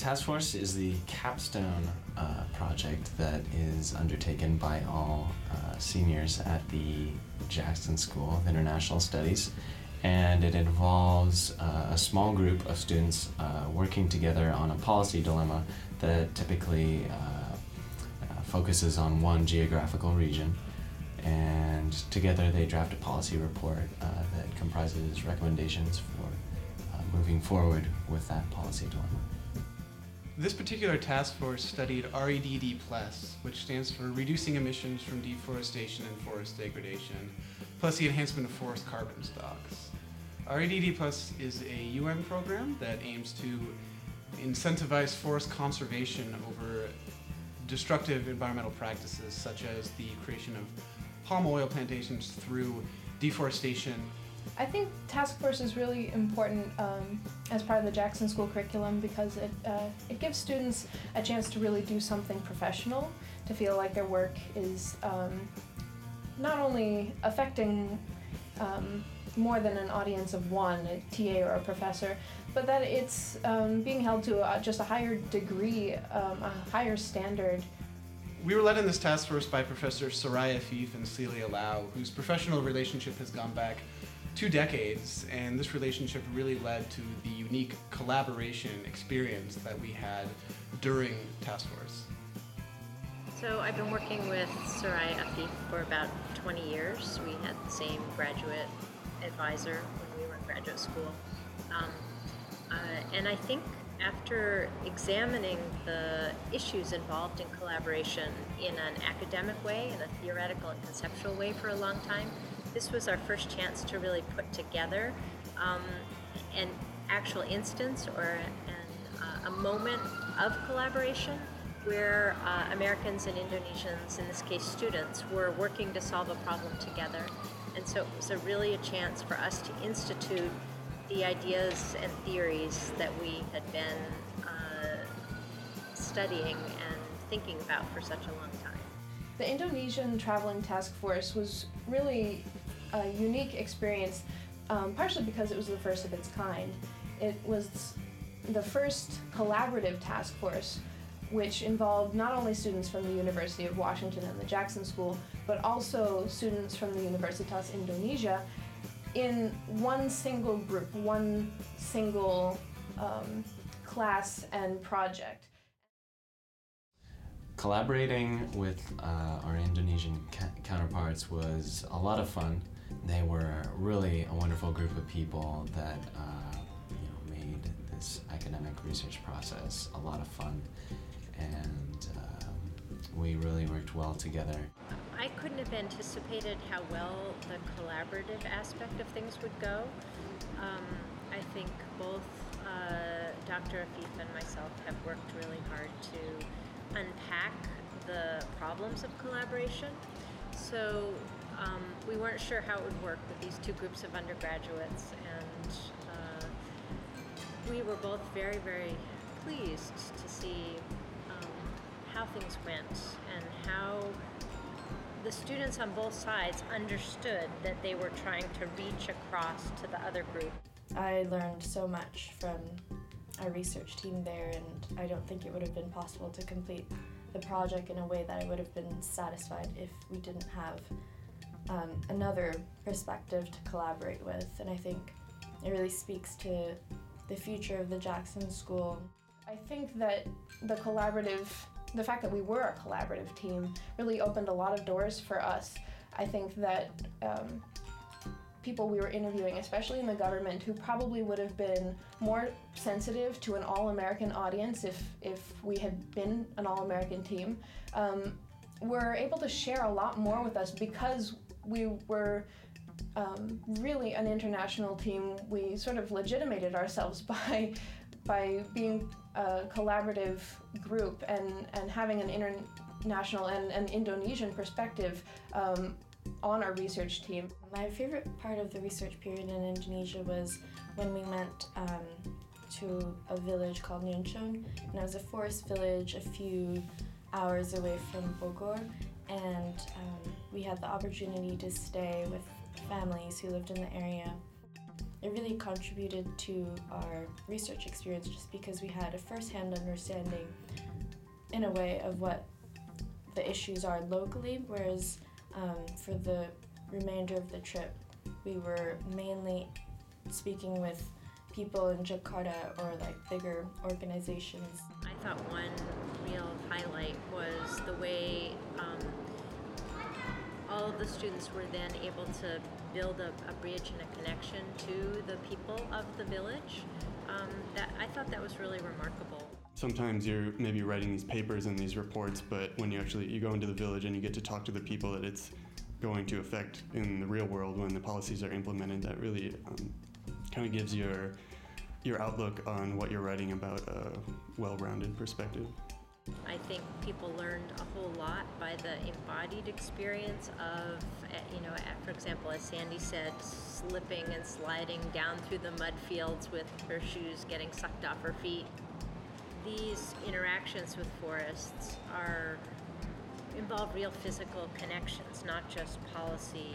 Task Force is the capstone project that is undertaken by all seniors at the Jackson School of International Studies, and it involves a small group of students working together on a policy dilemma that typically focuses on one geographical region, and together they draft a policy report that comprises recommendations for moving forward with that policy dilemma. This particular task force studied REDD+, which stands for Reducing Emissions from Deforestation and Forest Degradation, plus the enhancement of forest carbon stocks. REDD+ is a UN program that aims to incentivize forest conservation over destructive environmental practices such as the creation of palm oil plantations through deforestation. I think task force is really important as part of the Jackson School curriculum because it gives students a chance to really do something professional, to feel like their work is not only affecting more than an audience of one, a TA or a professor, but that it's being held to just a higher degree, a higher standard. We were led in this task force by Professor Soraya Afif and Celia Lau, whose professional relationship has gone back 2 decades, and this relationship really led to the unique collaboration experience that we had during task force. So I've been working with Soraya Afif for about 20 years. We had the same graduate advisor when we were in graduate school. And I think after examining the issues involved in collaboration in an academic way, in a theoretical and conceptual way for a long time, this was our first chance to really put together an actual instance or a moment of collaboration where Americans and Indonesians, in this case students, were working to solve a problem together. And so it was really a chance for us to institute the ideas and theories that we had been studying and thinking about for such a long time. The Indonesian Traveling Task Force was really a unique experience, partially because it was the first of its kind. It was the first collaborative task force which involved not only students from the University of Washington and the Jackson School, but also students from the Universitas Indonesia in one single group, one single class and project. Collaborating with our Indonesian counterparts was a lot of fun. They were really a wonderful group of people that made this academic research process a lot of fun, and we really worked well together. I couldn't have anticipated how well the collaborative aspect of things would go. I think both Dr. Afif and myself have worked really hard to unpack the problems of collaboration. So we weren't sure how it would work with these two groups of undergraduates, and we were both very, very pleased to see how things went and how the students on both sides understood that they were trying to reach across to the other group. I learned so much from our research team there, and I don't think it would have been possible to complete the project in a way that I would have been satisfied if we didn't have another perspective to collaborate with. And I think it really speaks to the future of the Jackson School. I think that the fact that we were a collaborative team really opened a lot of doors for us. I think that people we were interviewing, especially in the government, who probably would have been more sensitive to an all-American audience if we had been an all-American team, were able to share a lot more with us because we were really an international team. We sort of legitimated ourselves by being a collaborative group and having an international and an Indonesian perspective on our research team. My favorite part of the research period in Indonesia was when we went to a village called Nuncung, and it was a forest village a few hours away from Bogor, and we had the opportunity to stay with families who lived in the area. it really contributed to our research experience just because we had a first-hand understanding in a way of what the issues are locally, whereas for the remainder of the trip we were mainly speaking with people in Jakarta or like bigger organizations. I thought one real highlight was the way all of the students were then able to build a bridge and a connection to the people of the village. I thought that was really remarkable. Sometimes you're maybe writing these papers and these reports, but when you go into the village and you get to talk to the people that it's going to affect in the real world when the policies are implemented, that really kind of gives your outlook on what you're writing about a well-rounded perspective. I think people learned a whole lot by the embodied experience of, for example, as Sandy said, slipping and sliding down through the mud fields with her shoes getting sucked off her feet. These interactions with forests involve real physical connections, not just policy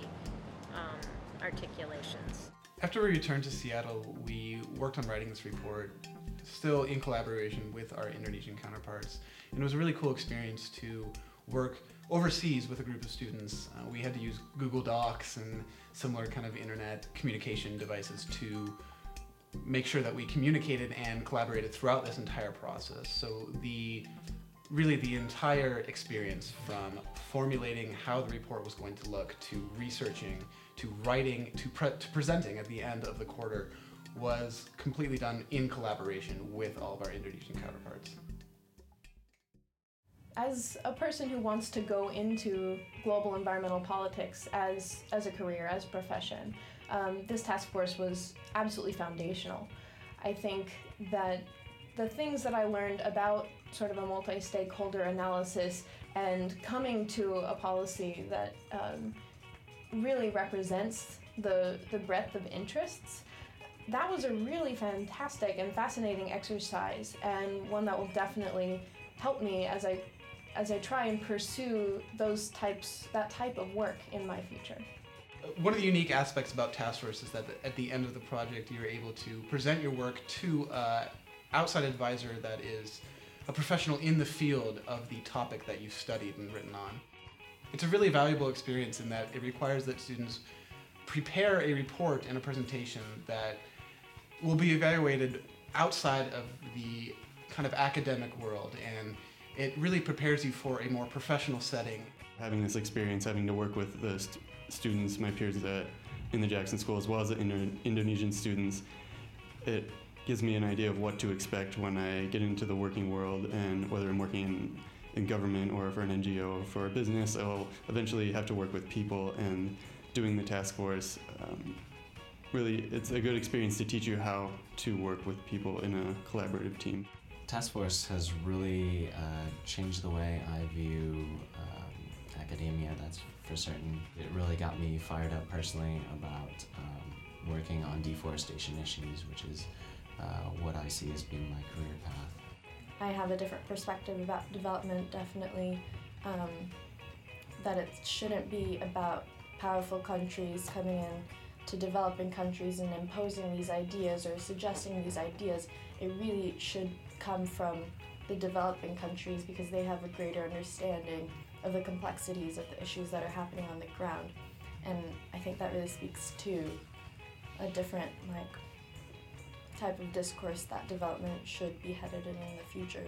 articulations. After we returned to Seattle, we worked on writing this report, still in collaboration with our Indonesian counterparts. And it was a really cool experience to work overseas with a group of students. We had to use Google Docs and similar kind of internet communication devices to make sure that we communicated and collaborated throughout this entire process. So the entire experience, from formulating how the report was going to look, to researching, to writing, to presenting at the end of the quarter, was completely done in collaboration with all of our Indonesian counterparts. As a person who wants to go into global environmental politics as a career, as a profession, this task force was absolutely foundational. I think that the things that I learned about sort of a multi-stakeholder analysis and coming to a policy that really represents the breadth of interests, that was a really fantastic and fascinating exercise, and one that will definitely help me as I try and pursue that type of work in my future. One of the unique aspects about task force is that at the end of the project you're able to present your work to an outside advisor that is a professional in the field of the topic that you've studied and written on. It's a really valuable experience in that it requires that students prepare a report and a presentation that will be evaluated outside of the kind of academic world, and it really prepares you for a more professional setting. Having this experience, having to work with the students, my peers in the Jackson School, as well as the Indonesian students, it gives me an idea of what to expect when I get into the working world, and whether I'm working in government or for an NGO or for a business, I'll eventually have to work with people, and doing the task force, really, it's a good experience to teach you how to work with people in a collaborative team. Task Force has really changed the way I view academia, that's for certain. It really got me fired up personally about working on deforestation issues, which is what I see as being my career path. I have a different perspective about development, definitely, that it shouldn't be about powerful countries coming in to developing countries and imposing these ideas or suggesting these ideas. It really should come from the developing countries, because they have a greater understanding of the complexities of the issues that are happening on the ground. And I think that really speaks to a different type of discourse that development should be headed in the future.